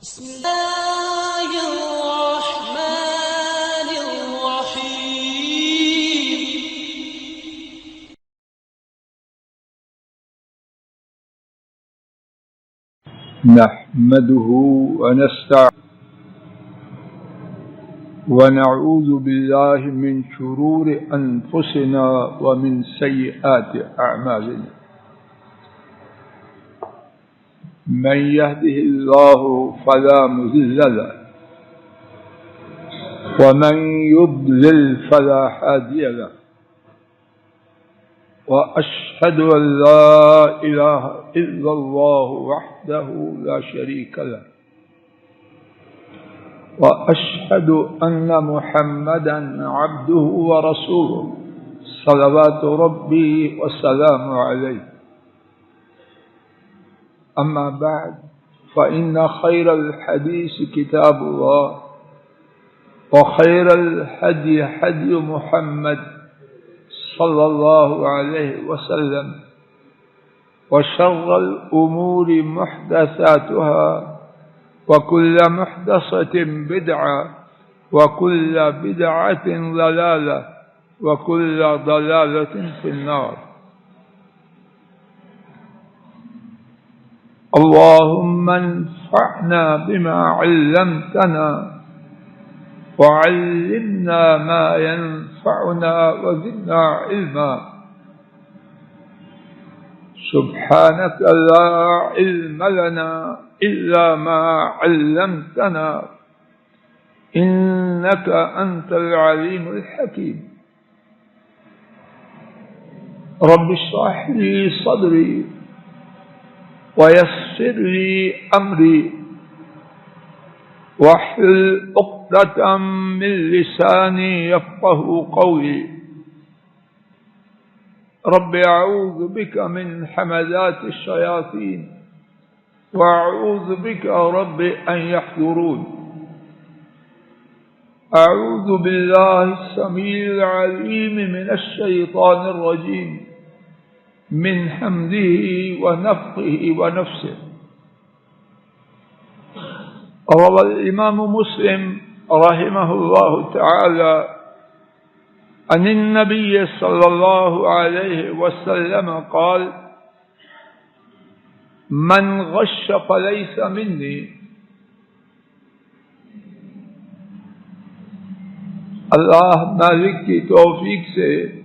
بسم الله الرحمن الرحيم. نحمده ونعوذ بالله من شرور أنفسنا ومن سيئات أعمالنا. من يهده الله فلا مضل له ومن يضلل فلا هادي له، وأشهد أن لا إله إلا الله وحده لا شريك له، وأشهد أن محمدا عبده ورسوله صلوات ربي وسلامه عليه. أما بعد، فإن خير الحديث كتاب الله، وخير الهدي هدي محمد صلى الله عليه وسلم، وشر الأمور محدثاتها، وكل محدثة بدعة، وكل بدعة ضلالة، وكل ضلالة في النار. اللهم انفعنا بما علمتنا، وعلمنا ما ينفعنا، وزدنا علما. سبحانك لا علم لنا إلا ما علمتنا، إنك أنت العليم الحكيم. رب اشرح لي صدري ويسر لي أمري، واحلل عقدة من لساني يفقه قولي. رب أعوذ بك من حمزات الشياطين، وأعوذ بك رب أن يحضرون. أعوذ بالله السميع العليم من الشيطان الرجيم، من حمده ونفخه ونفسه. روى الإمام مسلم رحمه الله تعالى عن النبي صلى الله عليه وسلم قال: من غش فليس مني. اللہ مالک کی توفیق سے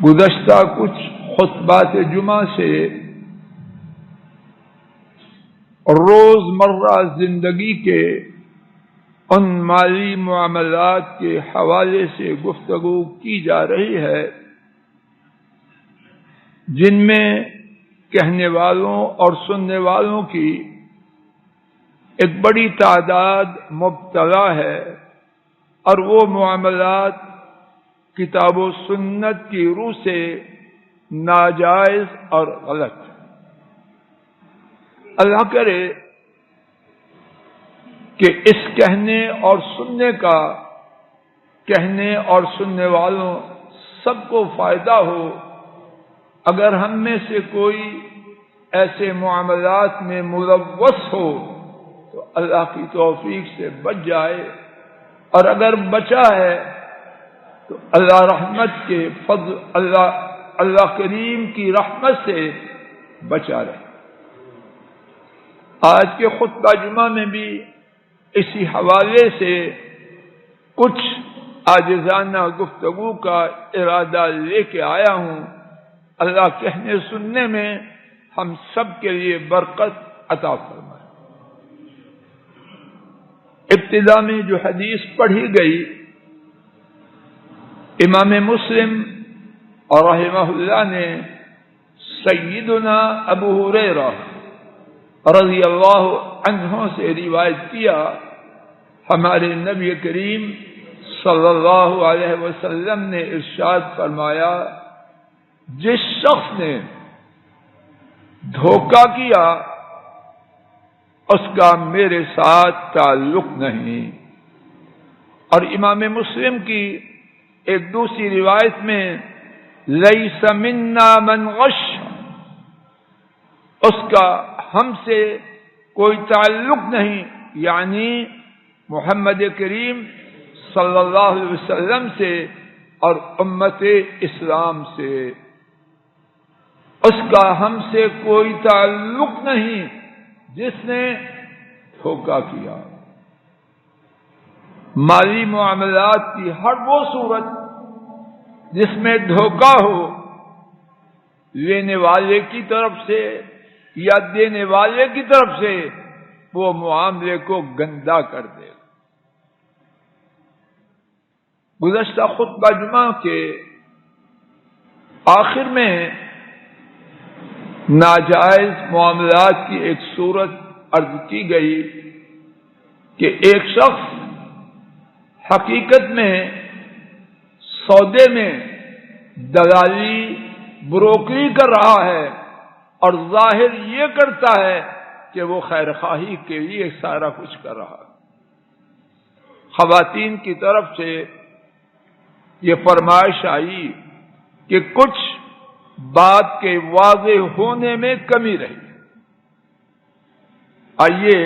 گزشتہ کچھ خطبات جمعہ سے روز مرہ زندگی کے ان مالی معاملات کے حوالے سے گفتگو کی جا رہی ہے جن میں کہنے والوں اور سننے والوں کی ایک بڑی تعداد مبتلا ہے، اور وہ معاملات کتاب و سنت کی روح سے ناجائز اور غلط۔ اللہ کرے کہ اس کہنے اور سننے والوں سب کو فائدہ ہو۔ اگر ہم میں سے کوئی ایسے معاملات میں ملوث ہو تو اللہ کی توفیق سے بچ جائے، اور اگر بچا ہے تو اللہ رحمت کے فضل اللہ کریم کی رحمت سے بچا رہے۔ آج کے خطبہ جمعہ میں بھی اسی حوالے سے کچھ عاجزانہ گفتگو کا ارادہ لے کے آیا ہوں۔ اللہ کہنے سننے میں ہم سب کے لیے برکت عطا فرمائے۔ ابتدا میں جو حدیث پڑھی گئی، امام مسلم اور رحمہ اللہ نے سیدنا ابو ہریرہ رضی اللہ عنہ سے روایت کیا، ہمارے نبی کریم صلی اللہ علیہ وسلم نے ارشاد فرمایا: جس شخص نے دھوکہ کیا اس کا میرے ساتھ تعلق نہیں۔ اور امام مسلم کی ایک دوسری روایت میں لیس منا من غش، اس کا ہم سے کوئی تعلق نہیں، یعنی محمد کریم صلی اللہ علیہ وسلم سے اور امت اسلام سے، اس کا ہم سے کوئی تعلق نہیں جس نے دھوکہ کیا۔ مالی معاملات کی ہر وہ صورت جس میں دھوکہ ہو، لینے والے کی طرف سے یا دینے والے کی طرف سے، وہ معاملے کو گندا کر دے۔ گزشتہ خطبہ جمعہ کے آخر میں ناجائز معاملات کی ایک صورت عرض کی گئی کہ ایک شخص حقیقت میں سودے میں دلالی بروکری کر رہا ہے اور ظاہر یہ کرتا ہے کہ وہ خیر خواہی کے لیے سارا کچھ کر رہا ہے۔ خواتین کی طرف سے یہ فرمائش آئی کہ کچھ بات کے واضح ہونے میں کمی رہی۔ آئیے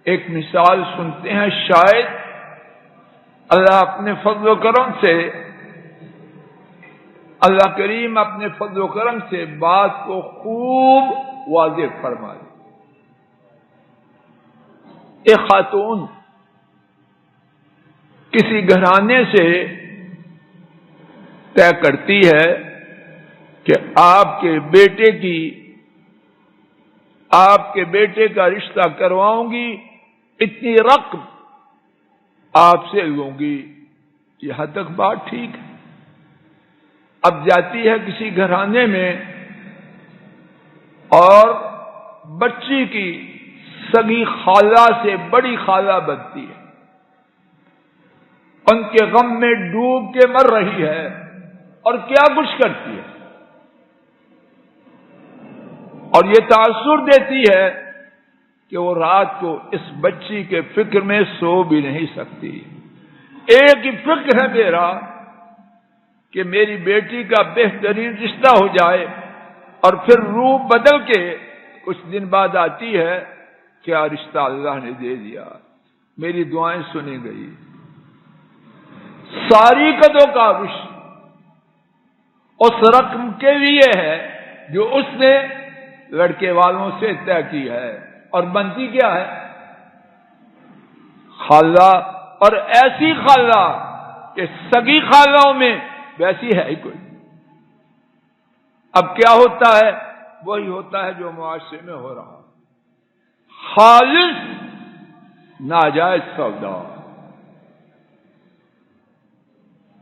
ایک مثال سنتے ہیں، شاید اللہ اپنے فضل و کرم سے، اللہ کریم اپنے فضل و کرم سے بات کو خوب واضح فرما دے۔ ایک خاتون کسی گھرانے سے طے کرتی ہے کہ آپ کے بیٹے کا رشتہ کرواؤں گی، اتنی رقم آپ سے لوں گی۔ یہاں تک بات ٹھیک ہے۔ اب جاتی ہے کسی گھرانے میں اور بچی کی سگی خالہ سے بڑی خالہ بنتی ہے، ان کے غم میں ڈوب کے مر رہی ہے اور کیا کچھ کرتی ہے، اور یہ تاثر دیتی ہے کہ وہ رات کو اس بچی کے فکر میں سو بھی نہیں سکتی۔ ایک ہی فکر ہے میرا کہ میری بیٹی کا بہترین رشتہ ہو جائے، اور پھر روپ بدل کے کچھ دن بعد آتی ہے، کیا رشتہ اللہ نے دے دیا، میری دعائیں سنی گئی۔ ساری قدو کاوش اس رقم کے لیے ہے جو اس نے لڑکے والوں سے طے کی ہے، اور بنتی کیا ہے؟ خالہ، اور ایسی خالہ کہ سگی خالوں میں ویسی ہے ہی کوئی۔ اب کیا ہوتا ہے؟ وہی ہوتا ہے جو معاشرے میں ہو رہا، خالص ناجائز سودا،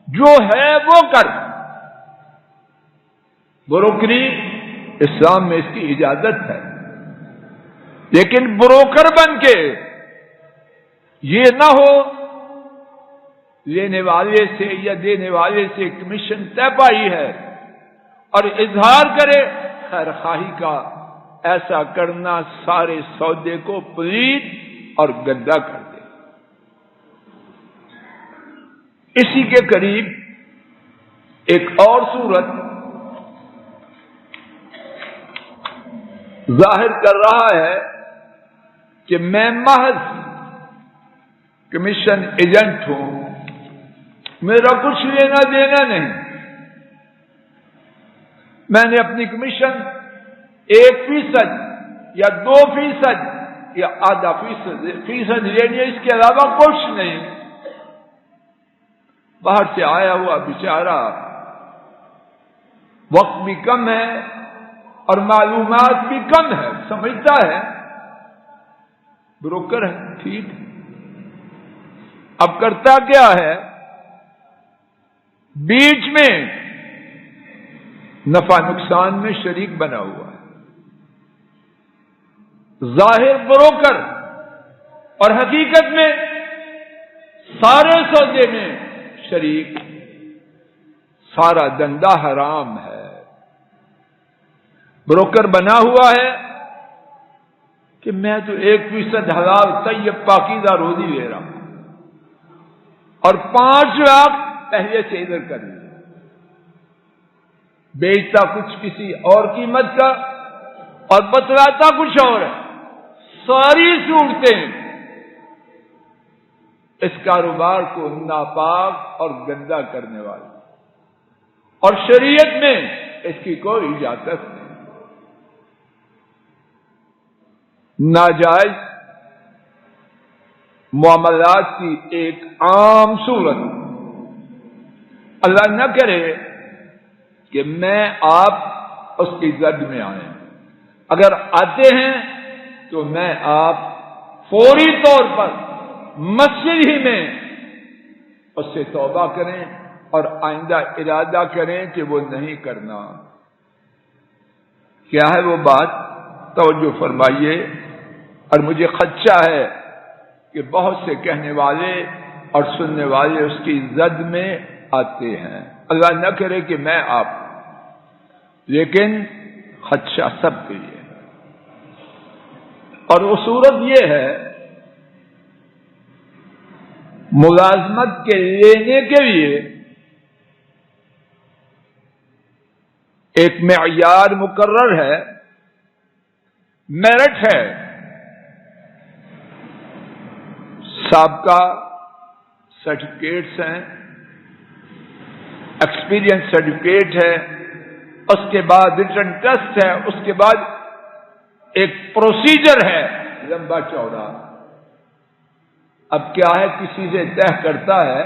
جو ہے وہ کر۔ بروکری اسلام میں اس کی اجازت ہے، لیکن بروکر بن کے یہ نہ ہو لینے والے سے یا دینے والے سے کمیشن طے پائی ہے اور اظہار کرے خیر خواہی کا، ایسا کرنا سارے سودے کو پلید اور گندا کر دے۔ اسی کے قریب ایک اور صورت ظاہر کر رہا ہے کہ میں محض کمیشن ایجنٹ ہوں، میرا کچھ لینا دینا نہیں، میں نے اپنی کمیشن 1% یا 2% یا آدھا فیصد لینی ہے، اس کے علاوہ کچھ نہیں۔ باہر سے آیا ہوا بیچارہ، وقت بھی کم ہے اور معلومات بھی کم ہے، سمجھتا ہے بروکر ہے، ٹھیک۔ اب کرتا کیا ہے؟ بیچ میں نفع نقصان میں شریک بنا ہوا ہے، ظاہر بروکر اور حقیقت میں سارے سودے میں شریک، سارا دندہ حرام ہے۔ بروکر بنا ہوا ہے کہ میں تو 1% حلال طیب پاکیزہ روزی لے رہا ہوں اور 5 لاکھ پہلے سے ادھر کر لیا، بیچتا کچھ کسی اور قیمت کا اور بتلاتا کچھ اور ہے، ساری صورتیں اس کاروبار کو ناپاک اور گندا کرنے والی، اور شریعت میں اس کی کوئی اجازت نہیں۔ ناجائز معاملات کی ایک عام صورت، اللہ نہ کرے کہ میں آپ اس کی زد میں آئیں، اگر آتے ہیں تو میں آپ فوری طور پر مسجد ہی میں اس سے توبہ کریں اور آئندہ ارادہ کریں کہ وہ نہیں کرنا۔ کیا ہے وہ بات؟ توجہ فرمائیے۔ اور مجھے خدشہ ہے کہ بہت سے کہنے والے اور سننے والے اس کی زد میں آتے ہیں، اللہ نہ کرے کہ میں آپ، لیکن خدشہ سب کے لیے۔ اور وہ صورت یہ ہے، ملازمت کے لینے کے لیے ایک معیار مقرر ہے، میرٹ ہے، سابقہ سرٹیفکیٹس ہیں، ایکسپیرینس سرٹیفکیٹ ہے، اس کے بعد ریٹن ٹیسٹ ہے، اس کے بعد ایک پروسیجر ہے لمبا چوڑا۔ اب کیا ہے، کسی سے طے کرتا ہے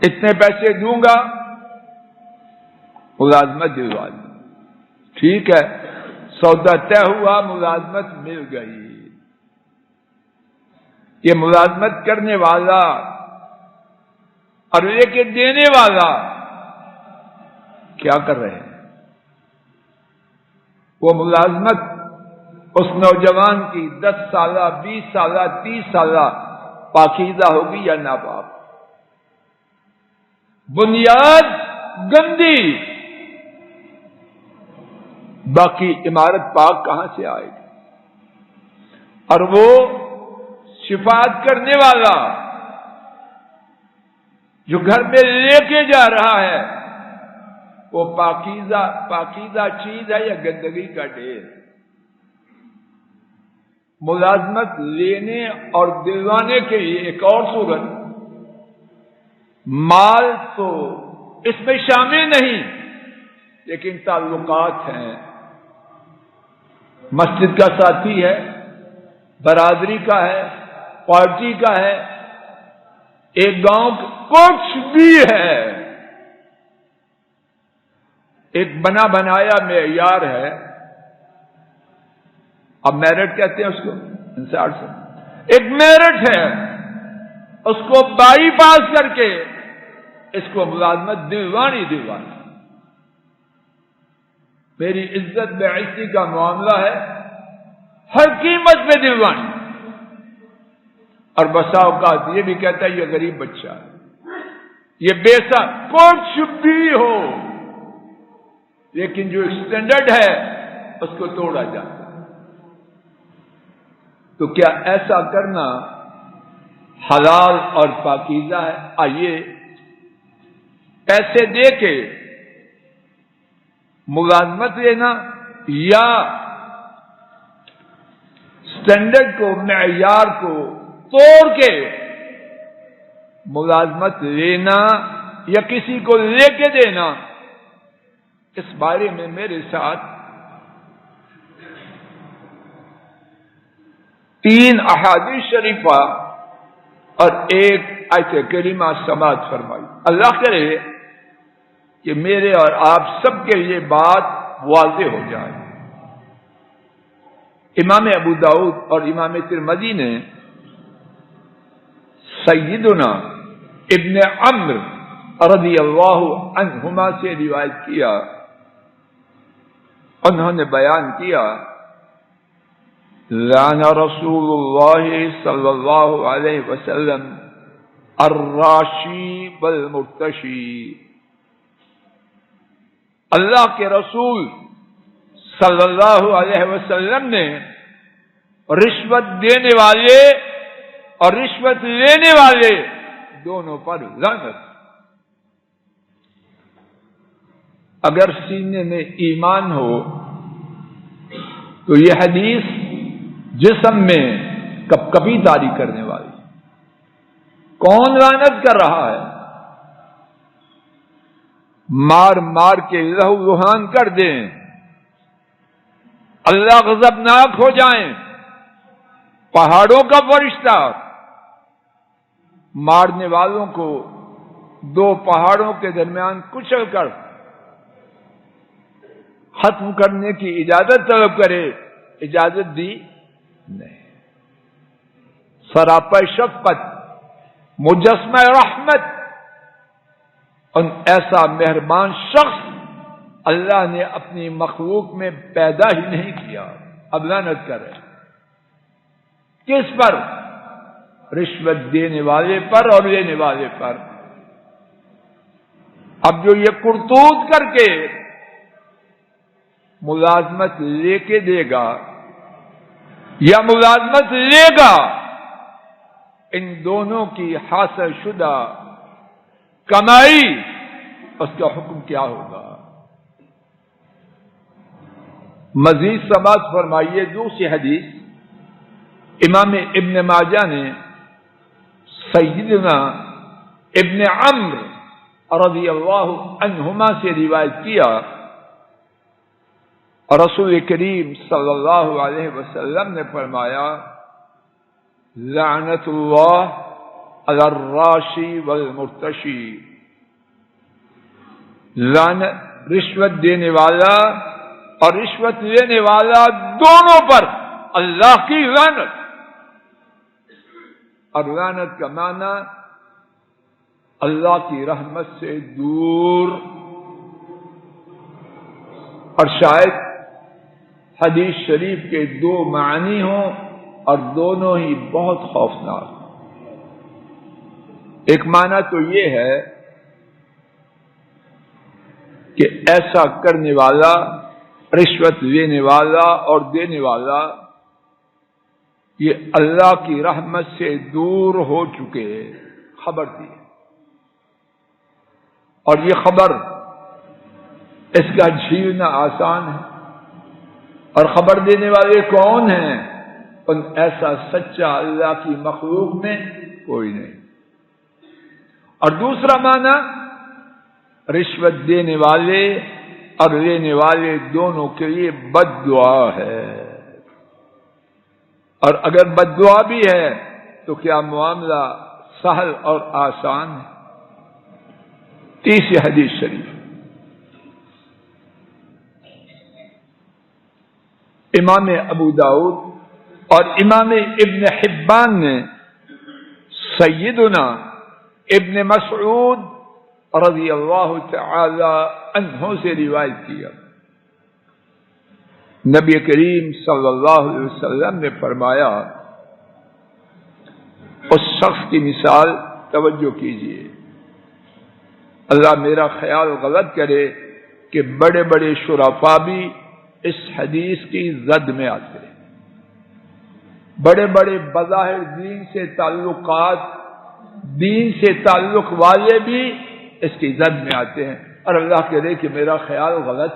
اتنے پیسے دوں گا ملازمت دلوا دی، ٹھیک ہے، سودا طے ہوا، ملازمت مل گئی۔ یہ ملازمت کرنے والا اور لے کے دینے والا کیا کر رہے ہیں؟ وہ ملازمت اس نوجوان کی 10 سالہ 20 سالہ 30 سالہ پاکیزہ ہوگی یا ناپاک؟ بنیاد گندی، باقی عمارت پاک کہاں سے آئے گی؟ اور وہ شفاعت کرنے والا جو گھر میں لے کے جا رہا ہے، وہ پاکیزہ چیز ہے یا گندگی کا ڈھیر؟ ملازمت لینے اور دلوانے کے لیے ایک اور صورت، مال تو اس میں شامل نہیں، لیکن تعلقات ہیں، مسجد کا ساتھی ہے، برادری کا ہے، پارٹی کا ہے، ایک گاؤں کچھ بھی ہے، ایک بنا بنایا معیار ہے، اب میرٹ کہتے ہیں اس کو، انسار سے ایک میرٹ ہے، اس کو بائی پاس کر کے اس کو ملازمت دلوانی۔ میری عزت بعزتی کا معاملہ ہے، ہر قیمت پہ دلوانی۔ اور بسا اوقات یہ بھی کہتا ہے یہ غریب بچہ ہے، یہ بیسا کچھ بھی ہو، لیکن جو اسٹینڈرڈ ہے اس کو توڑا جاتا ہے۔ تو کیا ایسا کرنا حلال اور پاکیزہ ہے؟ آئیے پیسے دے کے ملازمت لینا یا اسٹینڈرڈ کو، معیار کو توڑ کے ملازمت لینا یا کسی کو لے کے دینا، اس بارے میں میرے ساتھ 3 احادیث شریفہ اور ایک آیت کریمہ سماعت فرمائی۔ اللہ کرے کہ میرے اور آپ سب کے لیے بات واضح ہو جائے۔ امام ابو داؤد اور امام ترمذی نے سیدنا ابن عمرو رضی اللہ عنہما سے روایت کیا، انہوں نے بیان کیا، لعن رسول اللہ صلی اللہ علیہ وسلم الراشی والمرتشی۔ اللہ کے رسول صلی اللہ علیہ وسلم نے رشوت دینے والے اور رشوت لینے والے دونوں پر لعنت۔ اگر سینے میں ایمان ہو تو یہ حدیث جسم میں کب کبھی طاری کرنے والی. کون لعنت کر رہا ہے؟ مار مار کے لہو لہان کر دیں، اللہ غضبناک ہو جائیں، پہاڑوں کا فرشتہ مارنے والوں کو دو پہاڑوں کے درمیان کچل کر ختم کرنے کی اجازت طلب کرے، اجازت دی نہیں. سراپا شفقت، مجسمہ رحمت، ان ایسا مہربان شخص اللہ نے اپنی مخلوق میں پیدا ہی نہیں کیا. اب لعنت کرے کس پر؟ رشوت دینے والے پر اور لینے والے پر. اب جو یہ کرتوت کر کے ملازمت لے کے دے گا یا ملازمت لے گا، ان دونوں کی حاصل شدہ کمائی اس کا حکم کیا ہوگا؟ مزید سماعت فرمائیے دوسری حدیث. امام ابن ماجہ نے سیدنا ابن عمرو رضی اللہ عنہما سے روایت کیا، رسول کریم صلی اللہ علیہ وسلم نے فرمایا لعنت اللہ علی الراشی والمرتشی. لعنت رشوت دینے والا اور رشوت لینے والا دونوں پر اللہ کی لعنت. اور لعنت کا معنی اللہ کی رحمت سے دور. اور شاید حدیث شریف کے دو معنی ہوں اور دونوں ہی بہت خوفناک. ایک معنی تو یہ ہے کہ ایسا کرنے والا، رشوت لینے والا اور دینے والا، یہ اللہ کی رحمت سے دور ہو چکے. خبر دی اور یہ خبر اس کا جھیلنا آسان ہے. اور خبر دینے والے کون ہیں؟ ان ایسا سچا اللہ کی مخلوق میں کوئی نہیں. اور دوسرا معنی رشوت دینے والے اور لینے والے دونوں کے لیے بد دعا ہے. اور اگر بد دعا بھی ہے تو کیا معاملہ سہل اور آسان ہے. تیسری حدیث شریف امام ابو داؤد اور امام ابن حبان نے سیدنا ابن مسعود رضی اللہ تعالی عنہ سے روایت کیا. نبی کریم صلی اللہ علیہ وسلم نے فرمایا اس شخص کی مثال، توجہ کیجیے، اللہ میرا خیال غلط کرے کہ بڑے بڑے شرفا بھی اس حدیث کی زد میں آتے ہیں. بڑے بڑے بظاہر دین سے تعلقات، دین سے تعلق والے بھی اس کی زد میں آتے ہیں. اور اللہ کہے کہ میرا خیال غلط.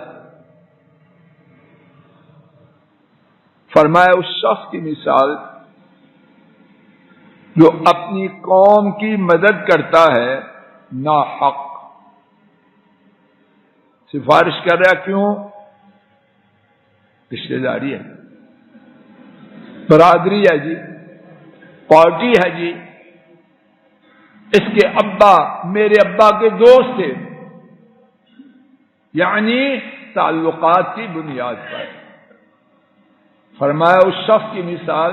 فرمایا اس شخص کی مثال جو اپنی قوم کی مدد کرتا ہے ناحق. سفارش کر رہا کیوں؟ رشتہ داری ہے، برادری ہے جی، پارٹی ہے جی، اس کے ابا میرے ابا کے دوست تھے، یعنی تعلقات کی بنیاد پر. فرمایا اس شخص کی مثال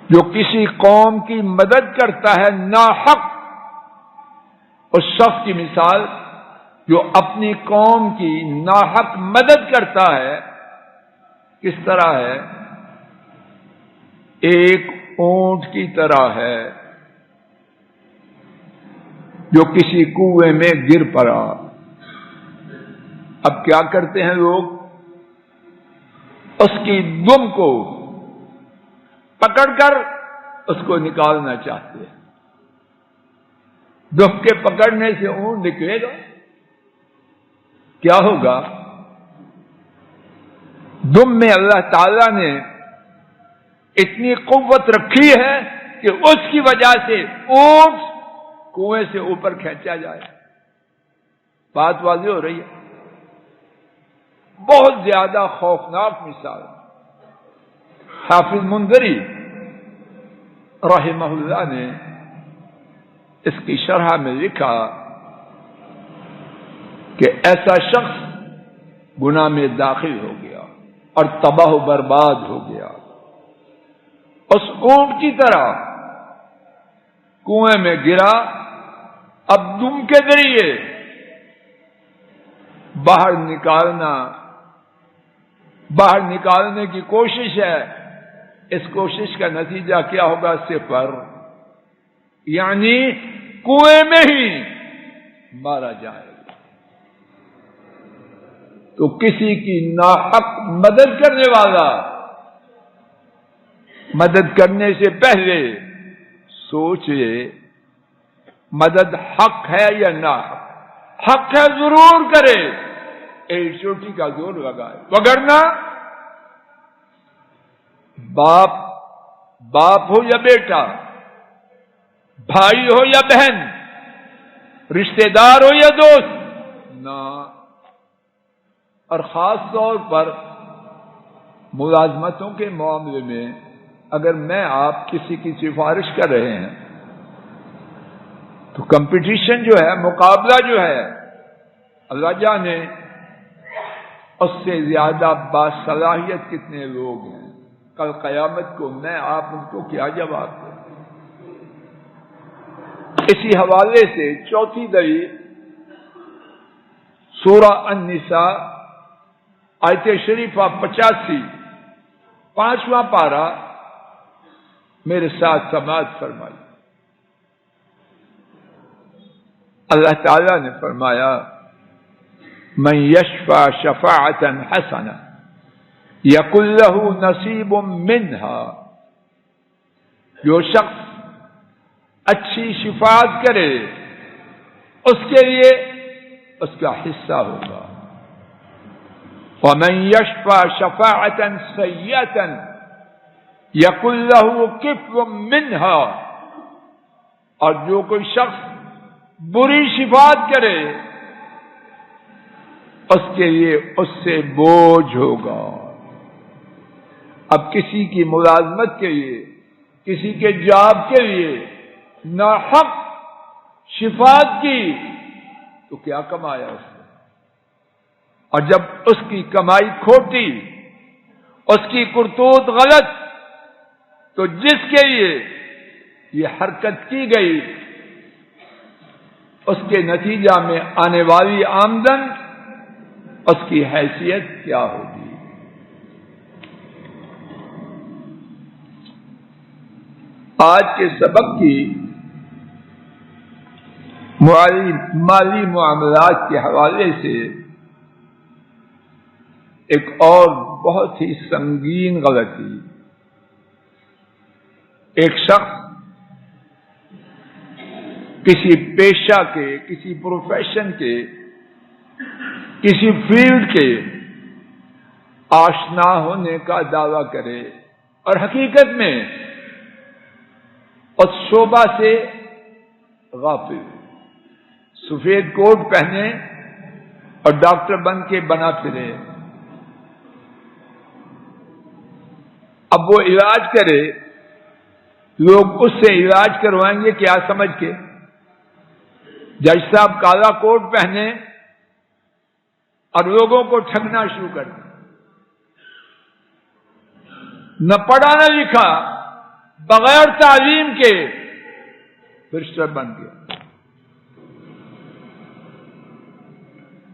جو کسی قوم کی مدد کرتا ہے ناحق، اس شخص کی مثال جو اپنی قوم کی ناحق مدد کرتا ہے کس طرح ہے؟ ایک اونٹ کی طرح ہے جو کسی کنویں میں گر پڑا. اب کیا کرتے ہیں لوگ؟ اس کی دم کو پکڑ کر اس کو نکالنا چاہتے ہیں. دم کے پکڑنے سے اونٹ نکلے گا؟ کیا ہوگا؟ دم میں اللہ تعالیٰ نے اتنی قوت رکھی ہے کہ اس کی وجہ سے اونٹ کنویں سے اوپر کھینچا جائے. بات واضح ہو رہی ہے. بہت زیادہ خوفناک مثال. حافظ منذری رحمہ اللہ نے اس کی شرح میں لکھا کہ ایسا شخص گناہ میں داخل ہو گیا اور تباہ و برباد ہو گیا. اس اونٹ کی طرح کنویں میں گرا. اب دم کے ذریعے باہر نکالنے کی کوشش ہے. اس کوشش کا نتیجہ کیا ہوگا؟ صفر. یعنی کنویں میں ہی مارا جائے گا. تو کسی کی ناحق مدد کرنے والا مدد کرنے سے پہلے سوچے مدد حق ہے یا ناحق. حق ہے ضرور کرے، ایک چوٹی کا زور لگائے. وگرنہ باپ ہو یا بیٹا، بھائی ہو یا بہن، رشتہ دار ہو یا دوست، نہ. اور خاص طور پر ملازمتوں کے معاملے میں اگر میں آپ کسی کی سفارش کر رہے ہیں تو کمپٹیشن جو ہے، مقابلہ جو ہے، اللہ جانے اس سے زیادہ باصلاحیت کتنے لوگ ہیں. کل قیامت کو میں آپ ان کو کیا جواب دوں؟ اسی حوالے سے چوتھی دلیل سورہ النساء آیت شریفہ 85 5واں پارہ میرے ساتھ سماعت فرمائی. اللہ تعالی نے فرمایا من یشفع شفاعۃ حسنہ یکن لہ نصیب منہا. جو شخص اچھی شفاعت کرے اس کے لیے اس کا حصہ ہوگا. ومن یشفع شفاعۃ سیئۃ یکن لہ کفل منہا. اور جو کوئی شخص بری شفاعت کرے اس کے لیے اس سے بوجھ ہوگا. اب کسی کی ملازمت کے لیے، کسی کے جاب کے لیے ناحق شفاعت کی تو کیا کمایا اس نے؟ اور جب اس کی کمائی کھوٹی، اس کی کرتوت غلط، تو جس کے لیے یہ حرکت کی گئی اس کے نتیجہ میں آنے والی آمدن، اس کی حیثیت کیا ہوگی؟ آج کے سبق کی مالی معاملات کے حوالے سے ایک اور بہت ہی سنگین غلطی. ایک شخص کسی پیشہ کے، کسی پروفیشن کے، کسی فیلڈ کے آشنا ہونے کا دعویٰ کرے اور حقیقت میں اس شعبہ سے غافل. سفید کوٹ پہنے اور ڈاکٹر بن کے بنا پھرے. اب وہ علاج کرے، لوگ اس سے علاج کروائیں گے کیا سمجھ کے؟ جج صاحب کالا کوٹ پہنے اور لوگوں کو ٹھگنا شروع کر دیں. نہ پڑھا نہ لکھا، بغیر تعلیم کے برسٹر بن گیا.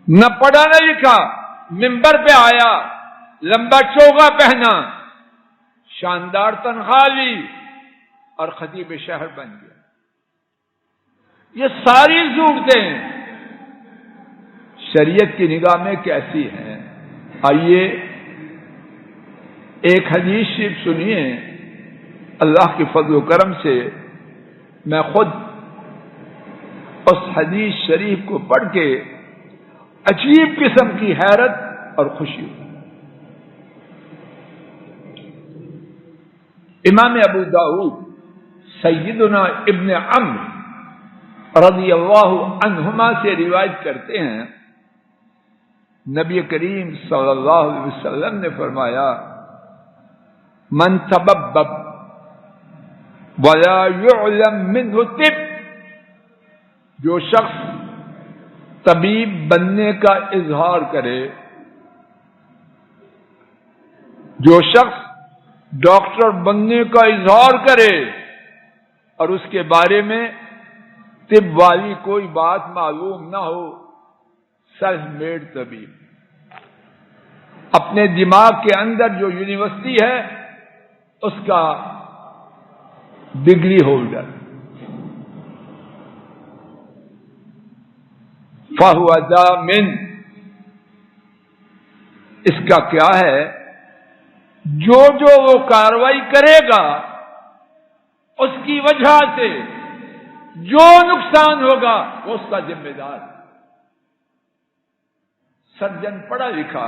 نہ پڑھا نہ لکھا، ممبر پہ آیا، لمبا چوغا پہنا، شاندار تنخواہ لی اور خطیب شہر بن گیا. یہ ساری صورتیں شریعت کی نگاہ میں کیسی ہیں؟ آئیے ایک حدیث شریف سنیے. اللہ کے فضل و کرم سے میں خود اس حدیث شریف کو پڑھ کے عجیب قسم کی حیرت اور خوشی ہوئی. امام ابو داؤد سیدنا ابن عمرو رضی اللہ عنہما سے روایت کرتے ہیں، نبی کریم صلی اللہ علیہ وسلم نے فرمایا، من تببب ولا يعلم منه طب، جو شخص طبیب بننے کا اظہار کرے، جو شخص ڈاکٹر بننے کا اظہار کرے اور اس کے بارے میں طب والی کوئی بات معلوم نہ ہو، سیلف میڈ طبیب، اپنے دماغ کے اندر جو یونیورسٹی ہے اس کا ڈگری ہولڈر، فَهُوَ ضَامِنٌ، اس کا کیا ہے، جو وہ کاروائی کرے گا اس کی وجہ سے جو نقصان ہوگا وہ اس کا ذمہ دار ہے۔ سرجن پڑھا لکھا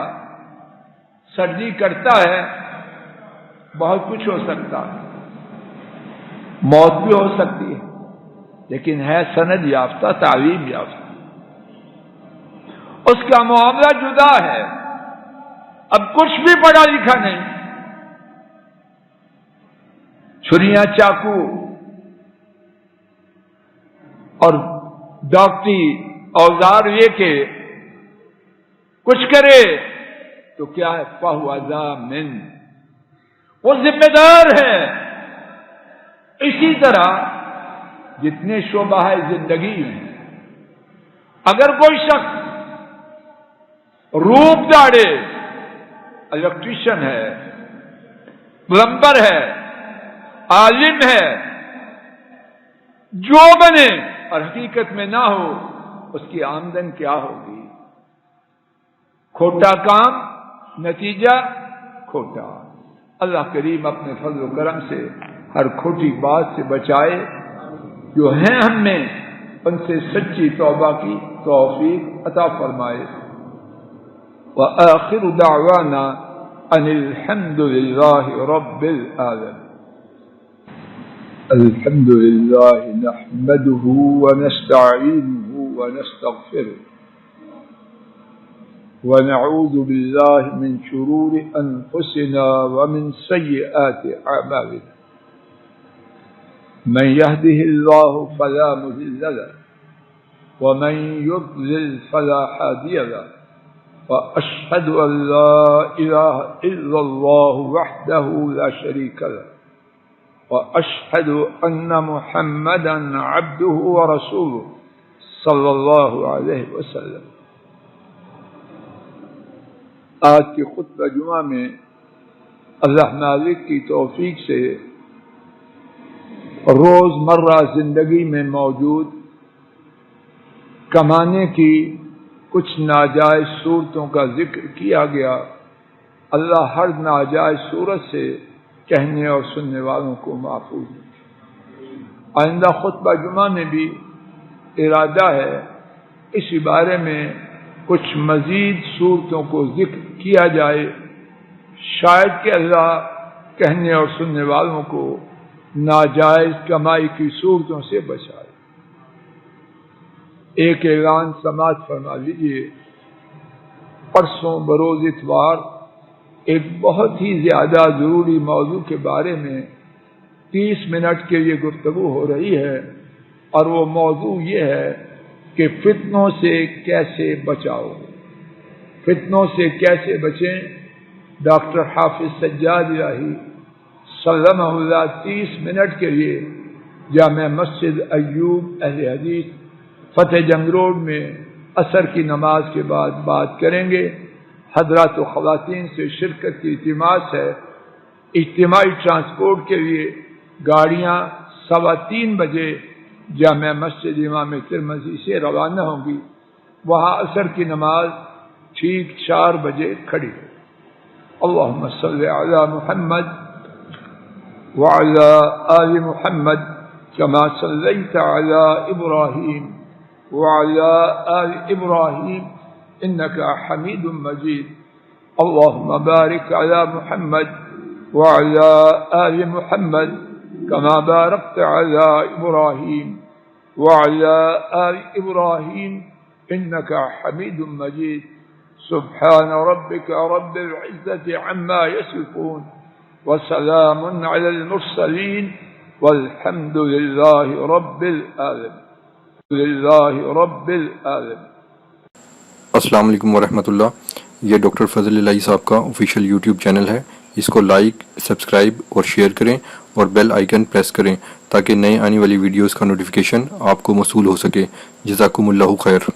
سرجری کرتا ہے، بہت کچھ ہو سکتا ہے، موت بھی ہو سکتی ہے، لیکن ہے سند یافتہ، تعلیم یافتہ، اس کا معاملہ جدا ہے۔ اب کچھ بھی پڑھا لکھا نہیں، چھریاں چاقو اور ڈاکٹری اوزار لے کے کچھ کرے تو کیا ہے، فَهُوَ ضَامِنٌ، وہ ذمہ دار ہے۔ اسی طرح جتنے شعبہ ہے زندگی میں، اگر کوئی شخص روپ داڑے، الیکٹریشین ہے، پلمبر ہے، عالم ہے، جو بنے اور حقیقت میں نہ ہو، اس کی آمدن کیا ہوگی؟ کھوٹا کام، نتیجہ کھوٹا۔ اللہ کریم اپنے فضل و کرم سے ہر کھوٹی بات سے بچائے، جو ہیں ہم میں ان سے سچی توبہ کی توفیق عطا فرمائے۔ وآخر دعوانا ان الحمد للہ رب العالمین۔ الحمد للہ نحمده ونستعینه ونستغفره ونعوذ باللہ من شرور انفسنا ومن سیئات اعمالنا، من يهده الله فلا مضل له ومن يضلل فلا هادي له، وأشهد أن لا إله إلا الله وحده لا شريك له، وأشهد أن محمدا عبده ورسوله صلى الله عليه وسلم۔ آج کے خطبہ جمعہ میں اللہ مالک کی توفیق سے روز مرہ زندگی میں موجود کمانے کی کچھ ناجائز صورتوں کا ذکر کیا گیا۔ اللہ ہر ناجائز صورت سے کہنے اور سننے والوں کو محفوظ رکھے۔ آئندہ خطبہ جمعہ میں بھی ارادہ ہے اسی بارے میں کچھ مزید صورتوں کو ذکر کیا جائے، شاید کہ اللہ کہنے اور سننے والوں کو ناجائز کمائی کی صورتوں سے بچائے۔ ایک اعلان سماعت فرما لیجیے، پرسوں بروز اتوار ایک بہت ہی زیادہ ضروری موضوع کے بارے میں 30 منٹ کے لیے گفتگو ہو رہی ہے، اور وہ موضوع یہ ہے کہ فتنوں سے کیسے بچاؤ، فتنوں سے کیسے بچیں۔ ڈاکٹر حافظ سجاد الہی سلمہ اللہ 30 منٹ کے لیے جامع مسجد ایوب اہل حدیث فتح جنگ روڈ میں عصر کی نماز کے بعد بات کریں گے۔ حضرات و خواتین سے شرکت کی التماس ہے۔ اجتماعی ٹرانسپورٹ کے لیے گاڑیاں 3:15 بجے جامع مسجد امام ترمذی سے روانہ ہوں گی، وہاں عصر کی نماز ٹھیک 4 بجے کھڑی ہے۔ اللہم صلی علی محمد وعلی آل محمد کما صلیت علی ابراہیم وعلی آل ابراہیم انک حمید مجید۔ اللہم بارک علی محمد وعلى آل محمد كما باركت على إبراهيم وعلى آل إبراهيم إنك حميد مجيد. سبحان ربك رب العزة عما يصفون وسلام على المرسلين والحمد لله رب العالمين. السلام علیکم ورحمۃ اللہ. یہ ڈاکٹر فضل الہی صاحب کا آفیشیل یوٹیوب چینل ہے. اس کو لائک، سبسکرائب اور شیئر کریں اور بیل آئیکن پریس کریں تاکہ نئے آنے والی ویڈیوز کا نوٹیفیکیشن آپ کو موصول ہو سکے. جزاکم اللہ خیر.